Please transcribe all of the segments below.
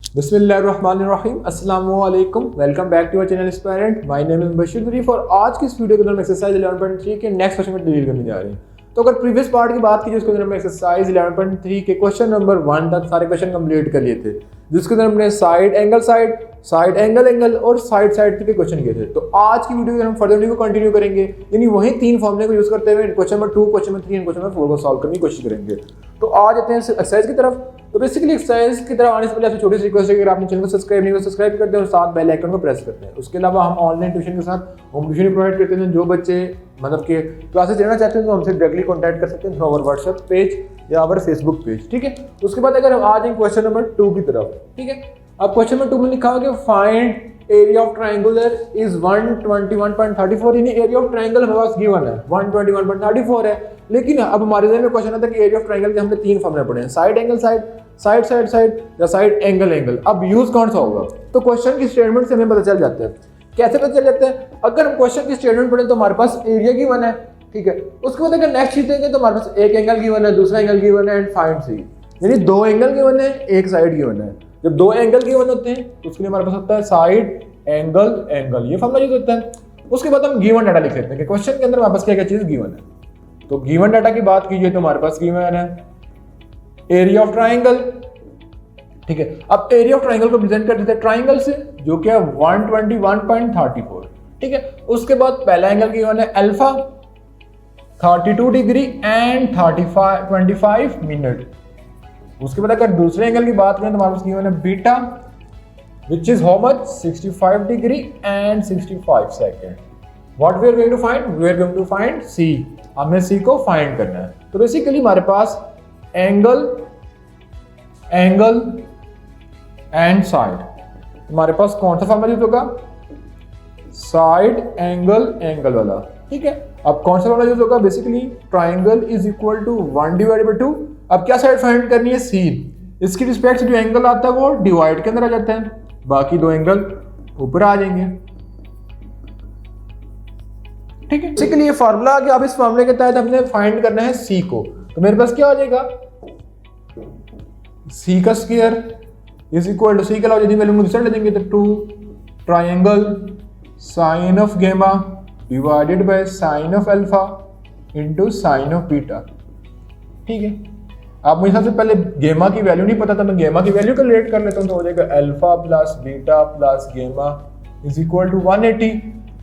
बिस्मिल्लाहिर्रहमानिर्रहीम, अस्सलामु अलैकुम, welcome back to our channel aspirant. My name is Bashir Sharif और आज की इस वीडियो के अंदर हम एक्सरसाइज 11.3 के नेक्स्ट क्वेश्चन में डील करने जा रहे हैं। तो अगर प्रीवियस पार्ट की बात की जिसके अंदर हमने एक्सरसाइज 11.3 के क्वेश्चन नंबर 1 तक सारे क्वेश्चन कंप्लीट कर लिए थे, जिसके अंदर हमने साइड एंगल और साइड के क्वेश्चन किए थे। तो आज की वीडियो में हम फर्दरली को कंटिन्यू करेंगे, यानी वही तीन फॉर्मूले को यूज करते हुए question number 2, question number 3 and question number 4 को सॉल्व करने की कोशिश करेंगे। तो आ जाते हैं एक्सरसाइज की तरफ। तो बेसिकली एक्सरसाइज की तरफ आने से पहले आपसे छोटी सी रिक्वेस्ट है कि अगर आपने चैनल को सब्सक्राइब नहीं किया सब्सक्राइब कर दें और साथ बेल आइकन को प्रेस करते हैं। उसके अलावा हम ऑनलाइन ट्यूशन के साथ होम ट्यूशन प्रोवाइड करते हैं। जो बच्चे मतलब कि क्लासेस लेना चाहते हैं तो हमसे डायरेक्टली कॉन्टैक्ट कर सकते हैं थ्रू आवर व्हाट्सएप पेज या आवर फेसबुक पेज, ठीक है। उसके बाद अगर हम आ जाएं क्वेश्चन नंबर 2 की तरफ, ठीक है। अब क्वेश्चन नंबर 2 में लिखा हुआ है find area of triangular is 121.34, यानी एरिया ऑफ ट्रायंगल हमारे पास गिवन है 121.34 है। लेकिन अब हमारे ज़हन में क्वेश्चन आता है कि एरिया ऑफ ट्रायंगल के हमने तीन फॉर्मूले पढ़े हैं, साइड एंगल साइड या साइड एंगल। अब यूज कौन सा होगा? तो क्वेश्चन की स्टेटमेंट से हमें पता चल जाता है। कैसे पता चल जाता है? अगर हम क्वेश्चन की स्टेटमेंट पढ़ें तो हमारे पास एरिया गिवन है, ठीक है। उसके बाद अगर नेक्स्ट चीज देंगे तो हमारे पास एक एंगल गिवन है, दूसरा एंगल गिवन है एंड फाइंड सी, यानी दो एंगल गिवन है, एक साइड गिवन है। जब दो एंगल गिवन होते हैं तो उसके लिए हमारे पास होता है साइड एंगल, ये फॉर्मूला यूज होता है। उसके बाद हम गिवन डाटा लिख लेते हैं कि क्वेश्चन के अंदर हमारे पास क्या क्या चीज गिवन है। तो गिवन डाटा की बात कीजिए तो हमारे पास गिवन है एरिया ऑफ ट्रायंगल, ठीक है। अब एरिया ऑफ ट्रायंगल को प्रेजेंट कर देते हैं ट्रायंगल से, जो कि है 121.34, ठीक है। उसके बाद पहला एंगल गिवन है अल्फा 32 डिग्री एंड 25 मिनट। उसके बाद अगर दूसरे एंगल की बात करें तो हमारे पास गिवन है beta which is how much 65 degree and 65 second. What we are going to find? We are going to find C. हमें C को फाइंड करना है। तो बेसिकली हमारे पास एंगल एंड साइड, हमारे पास कौन सा फॉर्मूला यूज होगा? साइड एंगल वाला, ठीक है। अब कौन सा फॉर्मूला यूज होगा? Basically triangle is equal to 1/2। अब क्या साइड फाइंड करनी है? C। इसकी रिस्पेक्ट से जो एंगल आता है वो डिवाइड के अंदर आ जाता है, बाकी दो एंगल ऊपर आ जाएंगे, ठीक है। बेसिकली ये फार्मूला आ गया। अब इस फार्मूले के तहत हमने फाइंड करना है C को। तो मेरे पास क्या हो जाएगा? C का square is equal to C के अलावा यदि वैल्यू रिजल्ट ले देंगे तो 2 ट्रायंगल साइन ऑफ गेमा divided by sine of alpha into sine of beta, ठीक है। आप मुझे सबसे पहले गेमा की वैल्यू नहीं पता था, मैं गेमा की वैल्यू कैलकुलेट कर लेता हूं। तो हो जाएगा alpha plus beta plus gamma is equal to 180।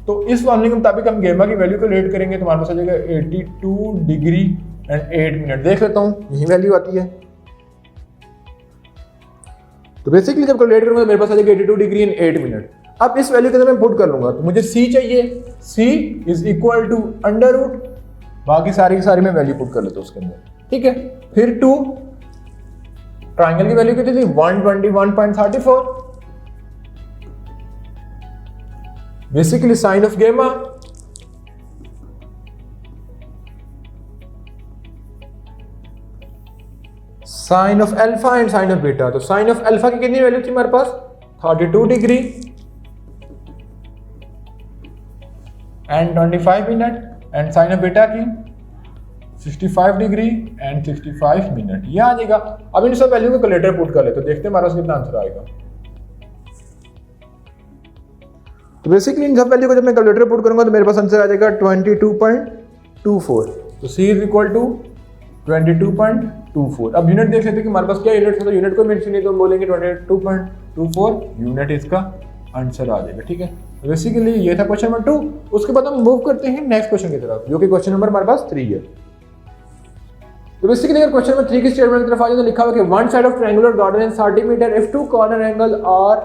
तो इस फॉर्मूले के मुताबिक हम गेमा की वैल्यू कैलकुलेट करेंगे तो हमारे पास आ जाएगा 82 डिग्री एंड 8 मिनट। देख लेता हूं, यही वैल्यू आती है। तो बेसिकली जब कैलकुलेट करूंगा तो मेरे पास आ जाएगा 82 डिग्री एंड 8 मिनट। अब इस वैल्यू के अंदर मैं पुट कर लूंगा तो मुझे C चाहिए। C is equal to under root, बाकी सारी की सारी मैं वैल्यू पुट कर लेता हूं उसके अंदर, ठीक है। फिर 2 ट्रायंगल की वैल्यू कितनी थी? 121.34। Basically sine of gamma sine of alpha and sine of beta. तो साइन ऑफ अल्फा की कितनी वैल्यू थी हमारे पास? 32 degree and 25 minute and sine of beta की 65 डिग्री एंड 65 मिनट, ये आ जाएगा। अब इन सब वैल्यू को कैलकुलेटर पुट कर ले तो देखते हैं हमारा कितना आंसर आएगा। तो बेसिकली इन सब वैल्यू को जब मैं कैलकुलेटर पुट करूंगा तो मेरे पास आंसर आ जाएगा 22.24। तो C इज इक्वल टू 22.24। अब यूनिट देख लेते हैं कि हमारे पास क्या यूनिट था। तो यूनिट को मेंशन नहीं तो हम बोलेंगे 22.24 यूनिट इसका आंसर आ जाएगा, ठीक है। तो बेसिकली ये था क्वेश्चन नंबर 2। उसके बाद हम मूव करते हैं नेक्स्ट क्वेश्चन की तरफ, जो कि क्वेश्चन नंबर हमारे पास 3 है। तो बेसिकली अगर क्वेश्चन नंबर 3 की स्टेटमेंट की तरफ आ जाए तो लिखा हुआ है कि one side of triangular garden is 30 metre if two corner angle are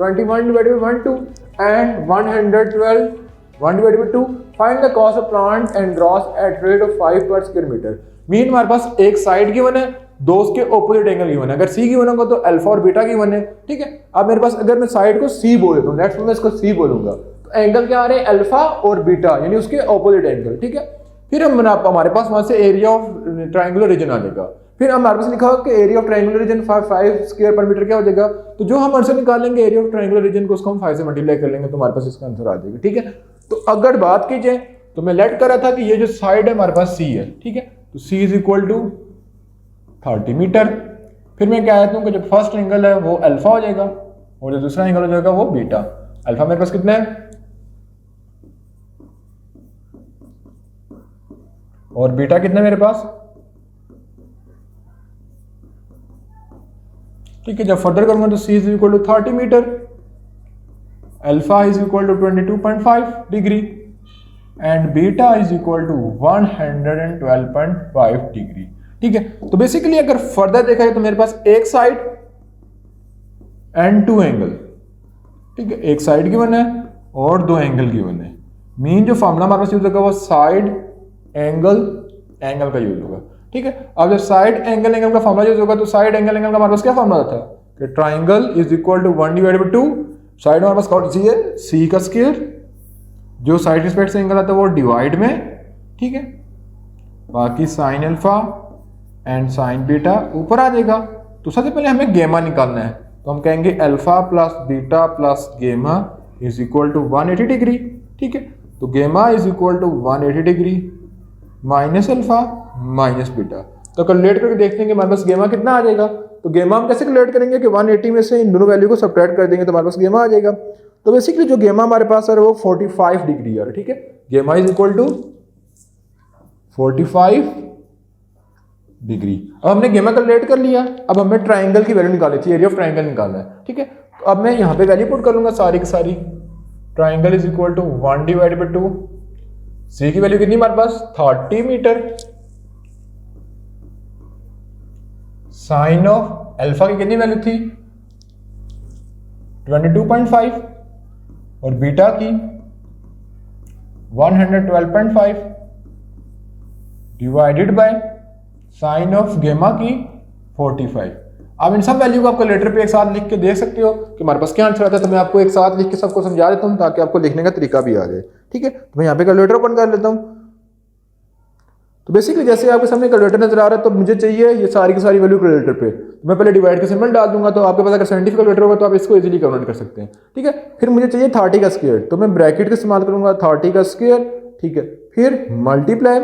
21/12 and 112 find the cost of plant and grass at rate of 5 per square metre. Mean हमारे पास एक साइड गिवन है, दो उसके ऑपोजिट एंगल गिवन है। अगर C given होगा तो alpha और बीटा गिवन है, ठीक है। अब मेरे पास अगर मैं साइड को C बोल देता हूं, नेक्स्ट मैं इसको C बोलूंगा तो एंगल क्या आ रहे हैं? अल्फा और बीटा, यानी उसके ऑपोजिट एंगल, ठीक है। फिर हमारे पास वहां से एरिया ऑफ ट्रायंगुलर रीजन आ जाएगा। फिर हमारे पास लिखा होगा कि area of triangular region 5 square per metre क्या हो जाएगा? तो जो हम आंसर निकालेंगे एरिया ऑफ ट्रायंगुलर रीजन को उसको हम 5 से मल्टीप्लाई कर लेंगे तो हमारे पास इसका आंसर आ जाएगा, ठीक है। तो अगर बात की जाए तो मैं लेट कर रहा था कि ये जो साइड है हमारे पास C है, ठीक है। तो C is equal to 30 metre फिर मैं क्या कहता हूँ कि जो फर्स्ट एंगल है वो अल्फा हो जाएगा और जो दूसरा एंगल हो जाएगा वो बीटा। अल्फा मेरे पास कितना है और बीटा कितना है मेरे पास। ठीक है, जब फर्दर करूंगा तो c is equal to 30 metre, alpha is equal to 22.5 degree and beta is equal to 112.5 degree. ठीक है, तो बेसिकली अगर फर्दर देखा जाए तो मेरे पास एक साइड एंड टू एंगल, ठीक है, एक साइड गिवन है और दो एंगल गिवन है। मीन जो फॉर्मूला हमारे पास यूज होगा वो साइड एंगल का यूज होगा। ठीक है, अब जब साइड एंगल का फॉर्मूला यूज होगा तो साइड एंगल का हमारे पास क्या फॉर्मूला था कि triangle is equal to 1 divided by 2, side हमारे पास कौन सी है सी का स्क्वायर, जो साइड रिस्पेक्ट से एंगल आता है वो डिवाइड में। ठीक है, बाकी sine alpha and sign beta ऊपर आ जाएगा। तो सबसे पहले हमें गेमा निकालना है, तो हम कहेंगे alpha plus beta plus gamma is equal to 180 degree. ठीक है, तो gamma is equal to 180 degree minus alpha minus beta. तो कैलकुलेट करके देखते हैं कि हमारे पास गेमा कितना आ जाएगा। तो गेमा हम कैसे कैलकुलेट करेंगे कि 180 में से इन दोनों वैल्यू को सब्ट्रैक्ट कर देंगे तो हमारे पास गेमा आ जाएगा। तो बेसिकली जो गेमा हमारे पास है वो 45 डिग्री है। ठीक है, गेमा इज इक्वल टू 45 डिग्री। अब हमने गेमा कैलकुलेट कर लिया, अब हमें ट्राइंगल की वैल्यू निकालनी थी, एरिया ऑफ ट्राइंगल निकालना है। ठीक है, तो अब मैं यहाँ पे वैल्यू पुट कर लूंगा सारी की सारी। Triangle is equal to 1 divided by 2, C की वैल्यू कितनी हमारे पास 30 मीटर, साइन ऑफ अल्फा की कितनी वैल्यू थी 22.5 और बीटा की 112.5 डिवाइडेड बाय साइन ऑफ गेमा की 45। अब इन सब वैल्यू को आप कैलकुलेटर पे एक साथ लिख के देख सकते हो कि हमारे पास क्या आंसर आता है। तो मैं आपको एक साथ लिख के सबको समझा देता हूं ताकि आपको लिखने का तरीका भी आ जाए। ठीक है, तो मैं यहाँ पे कैलकुलेटर ओपन कर लेता हूँ। तो बेसिकली जैसे आपके सामने कैलकुलेटर नजर आ रहा है तो मुझे चाहिए ये सारी की सारी वैल्यू कैलकुलेटर पे। तो मैं पहले डिवाइड का सिंबल डाल दूंगा, तो आपके पास अगर साइंटिफिक कैलकुलेटर होगा तो आप इसको इजीली कन्वर्ट कर सकते हैं। ठीक है, फिर मुझे चाहिए 30 का स्क्वायर, तो मैं ब्रैकेट का इस्तेमाल करूंगा 30 का स्क्वायर। ठीक है, फिर मल्टीप्लाई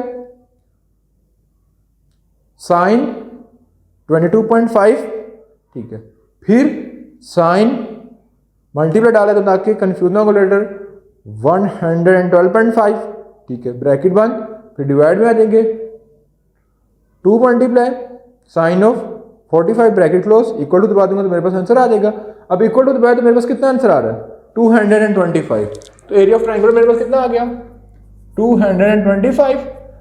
साइन 22.5। ठीक है, फिर साइन मल्टीप्लाई डाला तो ताकि कंफ्यूज ना हो कैलकुलेटर 112.5। ठीक है, ब्रैकेट बंद, फिर डिवाइड में आ जाएंगे 2 multiply sine of 45 bracket close equal to दबा दूंगा तो मेरे पास आंसर आ जाएगा। अब इक्वल टू दबाया तो मेरे पास कितना आंसर आ रहा है 225। तो एरिया ऑफ ट्रायंगल मेरे पास कितना आ गया 225।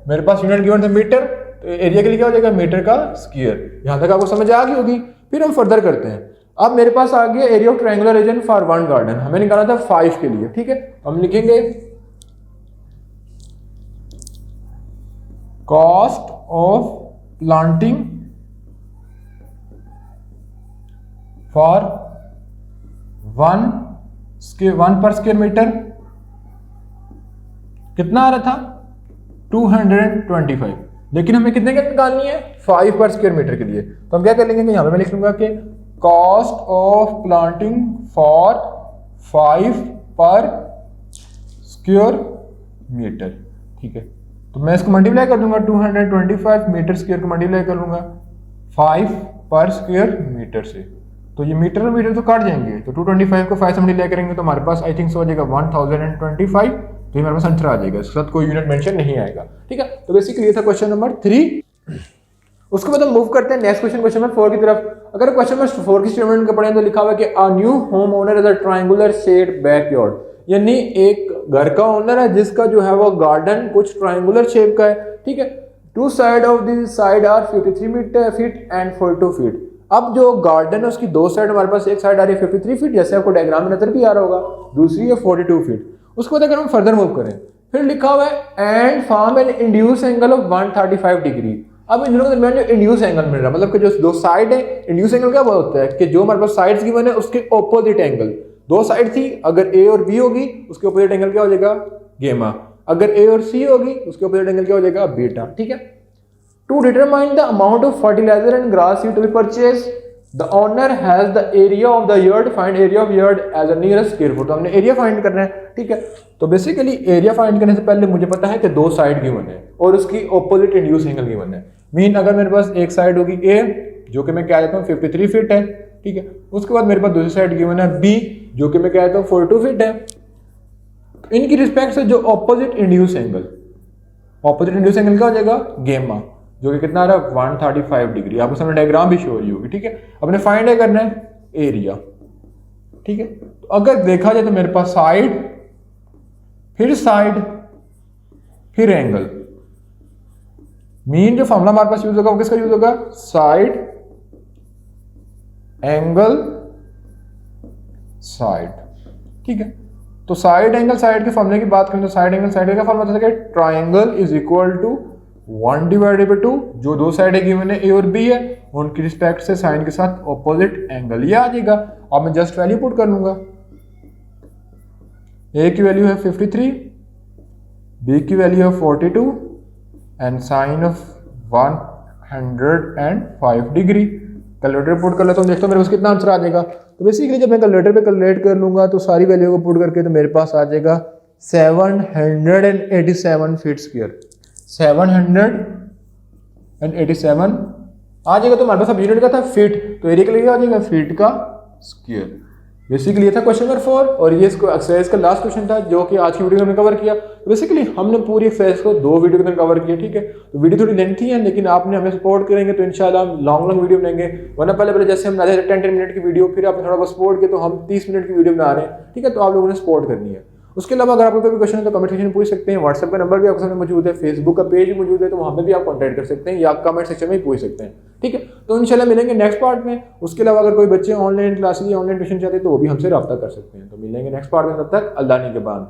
मेरे पास यूनिट गिवन था मीटर, तो एरिया के लिए क्या हो जाएगा मीटर का स्क्वायर। यहां तक आपको समझ आ गई होगी। फिर हम फर्दर करते हैं। अब मेरे पास आ गया area of triangular region for one garden, हमें निकाला था 5 के लिए। ठीक है, हम लिखेंगे कॉस्ट ऑफ प्लांटिंग फॉर 1 पर स्क्वायर मीटर कितना आ रहा था 225, लेकिन हमें कितने की निकालनी है 5 पर स्क्वायर मीटर के लिए। तो हम क्या कर लेंगे, यहां पे मैं लिख लूंगा कि cost of planting for 5 per square metre. ठीक है, तो मैं इसको मल्टीप्लाई कर दूंगा 225 मीटर स्क्वायर को मल्टीप्लाई कर लूंगा 5 पर स्क्वायर मीटर से। तो ये मीटर और मीटर तो काट जाएंगे, तो 225 को 5 से मल्टीप्लाई करेंगे तो हमारे पास आई थिंक सो हो जाएगा 1025। तो ये हमारे पास आंसर आ जाएगा, इसके साथ कोई यूनिट मेंशन नहीं आएगा। ठीक है, तो बेसिकली ये था क्वेश्चन नंबर 3। उसके बाद हम मूव करते हैं नेक्स्ट क्वेश्चन नंबर 4 की तरफ। अगर क्वेश्चन नंबर 4 की स्टेटमेंट का पढ़ें तो लिखा हुआ है कि a new home owner is a triangular shaped backyard, यानी एक घर का ओनर है जिसका जो है वो गार्डन कुछ ट्रायंगुलर शेप का है। ठीक है, two side of the side are 53 feet and 42 feet. अब जो गार्डन है उसकी दो साइड, हमारे पास एक साइड आ रही है 53 फीट जैसे आपको डायग्राम में नजर भी आ रहा होगा, दूसरी है 42 फीट। उसके बाद अगर हम फर्दर मूव करें फिर लिखा हुआ है and form an induce angle of 135 degree. अब इन दोनों के दरमियान जो इंड्यूस एंगल मिल रहा है, मतलब कि जो दो साइड है, इंड्यूस एंगल क्या होता है कि जो हमारे पास साइड्स गिवन है उसके ऑपोजिट एंगल, दो साइड थी अगर ए और बी होगी उसके ऑपोजिट एंगल क्या हो जाएगा गेमा, अगर ए और सी होगी उसके ऑपोजिट एंगल क्या हो जाएगा बीटा। ठीक है, to determine the amount of fertiliser and grass seed to be purchase the owner has the area of the yard, find area of yard as a nearest square foot. तो हमने area find करना है। ठीक है, तो basically area find करने से पहले मुझे पता है कि दो साइड गिवन है और उसकी ऑपोजिट इंड्यूस एंगल गिवन है। मीन अगर मेरे पास एक साइड होगी ए जो कि मैं क्या देता हूँ 53 फीट है, ठीक है। उसके बाद मेरे पास दूसरी साइड गिवन है बी जो कि मैं क्या देता हूँ 42 फीट है। इनकी रिस्पेक्ट से जो ऑपोजिट इंड्यूस एंगल क्या हो जाएगा गेमा, जो कि कितना आ रहा है 135 डिग्री। आपको सामने डायग्राम भी शो हो रही होगी, ठीक है। अपने फाइंड है करना है एरिया, ठीक है। तो अगर देखा जाए तो मेरे पास साइड फिर एंगल, मीन जो फॉर्मूला हमारे पास यूज होगा वो किसका यूज होगा, साइड एंगल साइड, ठीक है। तो साइड एंगल साइड के फॉर्मूले की बात करें तो साइड एंगल साइड का फॉर्मूला होता है ट्राइंगल इज इक्वल टू 1/2, जो दो साइड गिवन है ए और बी है उनकी रिस्पेक्ट से साइन के साथ ऑपोजिट एंगल, ये आ जाएगा। अब मैं जस्ट वैल्यू पुट कर लूंगा, ए की वैल्यू है 53, बी की वैल्यू है 42 and sine of 105 degree. Calculator put कर लेता हूँ, देखता हूँ मेरे पास कितना आंसर आ जाएगा। तो बेसिकली जब मैं कैलकुलेटर पे कैलकुलेट कर लूंगा तो सारी वैल्यू को पुट करके तो मेरे पास आ जाएगा 787 फीट स्क्वायर, 787 आ जाएगा। तो हमारे पास अब यूनिट का था फीट, तो एरिया के लिए आ जाएगा फीट का स्क्वायर। बेसिकली ये था क्वेश्चन नंबर 4 और ये इसको एक्सरसाइज का लास्ट क्वेश्चन था जो कि आज की वीडियो में हमने कवर किया। तो बेसिकली हमने पूरी एक्सरसाइज को 2 वीडियो के अंदर कवर किया, ठीक है। तो वीडियो थोड़ी लेंथी है लेकिन आपने हमें सपोर्ट करेंगे तो इंशाल्लाह हम लॉन्ग वीडियो बनाएंगे, वरना पहले जैसे हम 10 मिनट की वीडियो, फिर आपने थोड़ा बहुत सपोर्ट किया तो हम 30 मिनट की वीडियो बना रहे हैं, ठीक है। तो आप लोगों ने सपोर्ट करनी है। उसके अलावा अगर आपको कोई क्वेश्चन है तो कमेंट सेक्शन में पूछ सकते हैं, व्हाट्सएप का नंबर भी आपके सामने मौजूद है, फेसबुक का पेज भी मौजूद है, तो वहाँ पे भी आप कॉन्टैक्ट कर सकते हैं या कमेंट सेक्शन में ही पूछ सकते हैं, ठीक है। तो इंशाल्लाह मिलेंगे नेक्स्ट पार्ट में। उसके अलावा अगर कोई बच्चे ऑनलाइन क्लासेस या ऑनलाइन ट्यूशन चाहते हैं तो वो भी हमसे रब्ता कर सकते हैं। तो मिलेंगे नेक्स्ट पार्ट में, तब तक अल्लाह निगहबान।